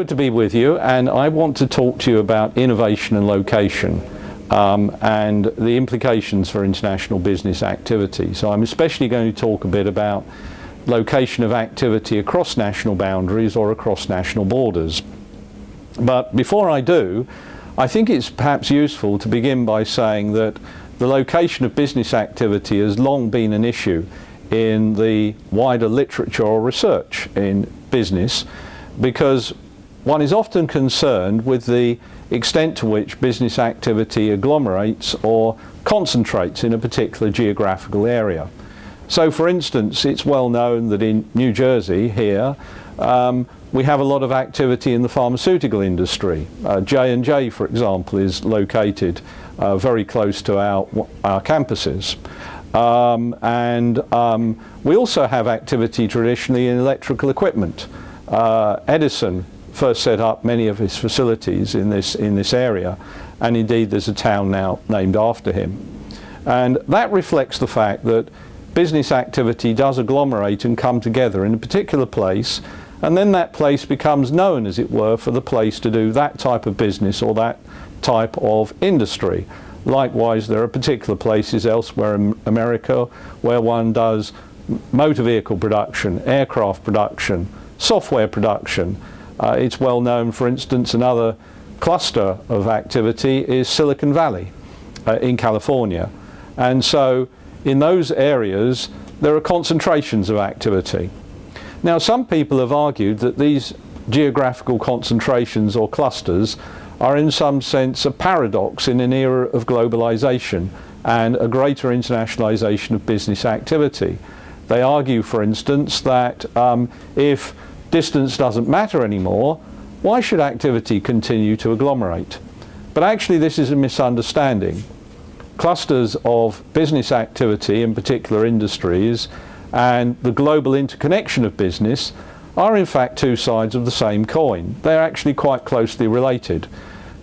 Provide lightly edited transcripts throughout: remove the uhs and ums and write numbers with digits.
good to be with you, and I want to talk to you about innovation and location and the implications for international business activity. So I'm especially going to talk a bit about location of activity across national boundaries or across national borders. But before I do, I think it's perhaps useful to begin by saying that the location of business activity has long been an issue in the wider literature or research in business, because one is often concerned with the extent to which business activity agglomerates or concentrates in a particular geographical area. So for instance, it's well known that in New Jersey here we have a lot of activity in the pharmaceutical industry. J&J, for example, is located very close to our campuses. We also have activity traditionally in electrical equipment. Edison first set up many of his facilities in this area, and indeed there's a town now named after him. And that reflects the fact that business activity does agglomerate and come together in a particular place, and then that place becomes known, as it were, for the place to do that type of business or that type of industry. Likewise, there are particular places elsewhere in America where one does motor vehicle production, aircraft production, software production. It's well known, for instance, another cluster of activity is Silicon Valley in California. And so in those areas there are concentrations of activity. Now, some people have argued that these geographical concentrations or clusters are in some sense a paradox in an era of globalization and a greater internationalization of business activity. They argue, for instance, that if distance doesn't matter anymore, why should activity continue to agglomerate? But actually this is a misunderstanding. Clusters of business activity in particular industries and the global interconnection of business are in fact two sides of the same coin. They're actually quite closely related,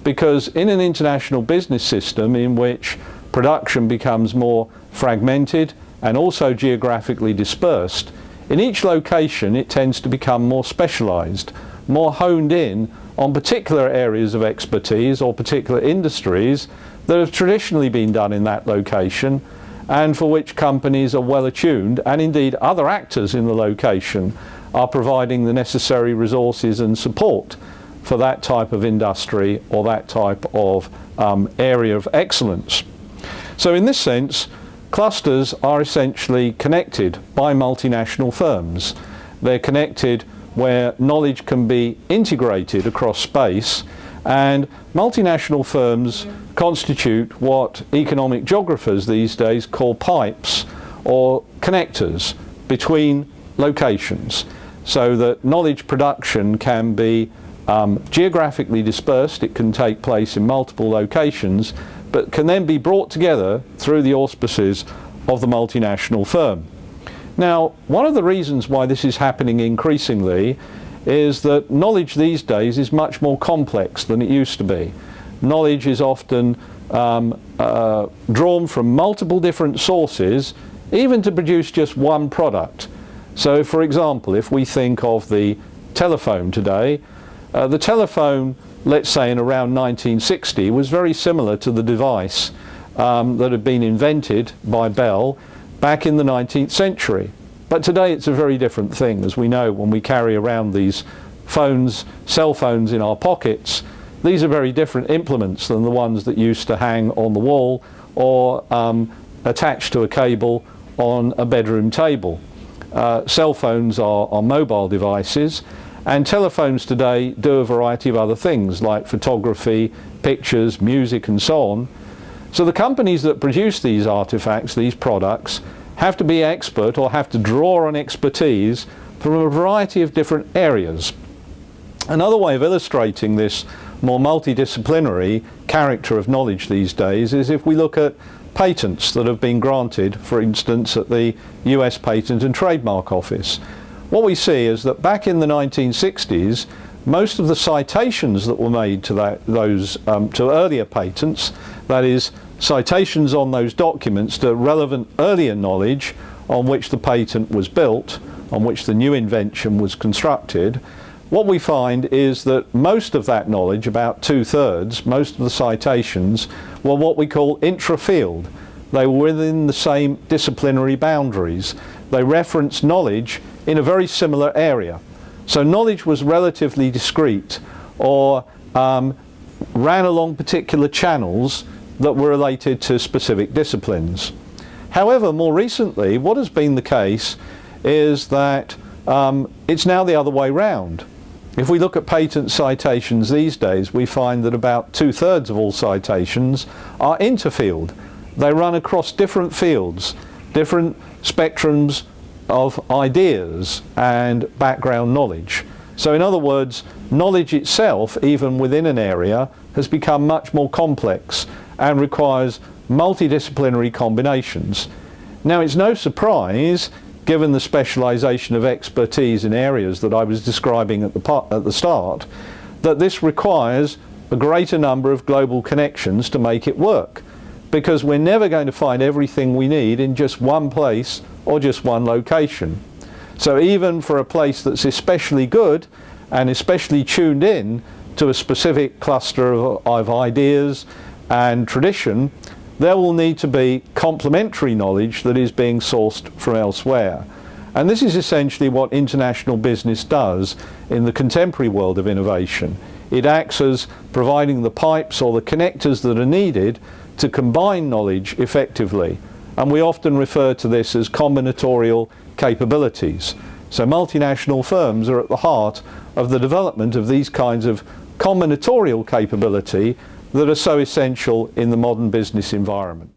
because in an international business system in which production becomes more fragmented and also geographically dispersed, in each location it tends to become more specialized, more honed in on particular areas of expertise or particular industries that have traditionally been done in that location, and for which companies are well attuned, and indeed other actors in the location are providing the necessary resources and support for that type of industry or that type of area of excellence. So in this sense, clusters are essentially connected by multinational firms. They're connected where knowledge can be integrated across space, and multinational firms constitute what economic geographers these days call pipes or connectors between locations, so that knowledge production can be geographically dispersed. It can take place in multiple locations, but can then be brought together through the auspices of the multinational firm. Now, one of the reasons why this is happening increasingly is that knowledge these days is much more complex than it used to be. Knowledge is often drawn from multiple different sources, even to produce just one product. So, for example, if we think of the telephone today, the telephone, let's say in around 1960, was very similar to the device that had been invented by Bell back in the 19th century. But today it's a very different thing. As we know, when we carry around these phones, cell phones in our pockets, these are very different implements than the ones that used to hang on the wall or attached to a cable on a bedroom table. Cell phones are mobile devices, and telephones today do a variety of other things like photography, pictures, music and so on. So the companies that produce these artifacts, these products, have to be expert or have to draw on expertise from a variety of different areas. Another way of illustrating this more multidisciplinary character of knowledge these days is if we look at patents that have been granted, for instance, at the US Patent and Trademark Office. What we see is that back in the 1960s, most of the citations that were made to to earlier patents, that is, citations on those documents to relevant earlier knowledge on which the patent was built, on which the new invention was constructed, what we find is that most of that knowledge, about 2/3, most of the citations, were what we call intra-field. They were within the same disciplinary boundaries. They referenced knowledge in a very similar area. So knowledge was relatively discrete, or ran along particular channels that were related to specific disciplines. However, more recently, what has been the case is that it's now the other way round. If we look at patent citations these days, we find that about 2/3 of all citations are interfield. They run across different fields, different spectrums of ideas and background knowledge. So in other words, knowledge itself, even within an area, has become much more complex and requires multidisciplinary combinations. Now, it's no surprise, given the specialization of expertise in areas that I was describing at the start, that this requires a greater number of global connections to make it work, because we're never going to find everything we need in just one place or just one location. So even for a place that's especially good and especially tuned in to a specific cluster of ideas and tradition, there will need to be complementary knowledge that is being sourced from elsewhere. And this is essentially what international business does in the contemporary world of innovation. It acts as providing the pipes or the connectors that are needed to combine knowledge effectively. And we often refer to this as combinatorial capabilities. So multinational firms are at the heart of the development of these kinds of combinatorial capability that are so essential in the modern business environment.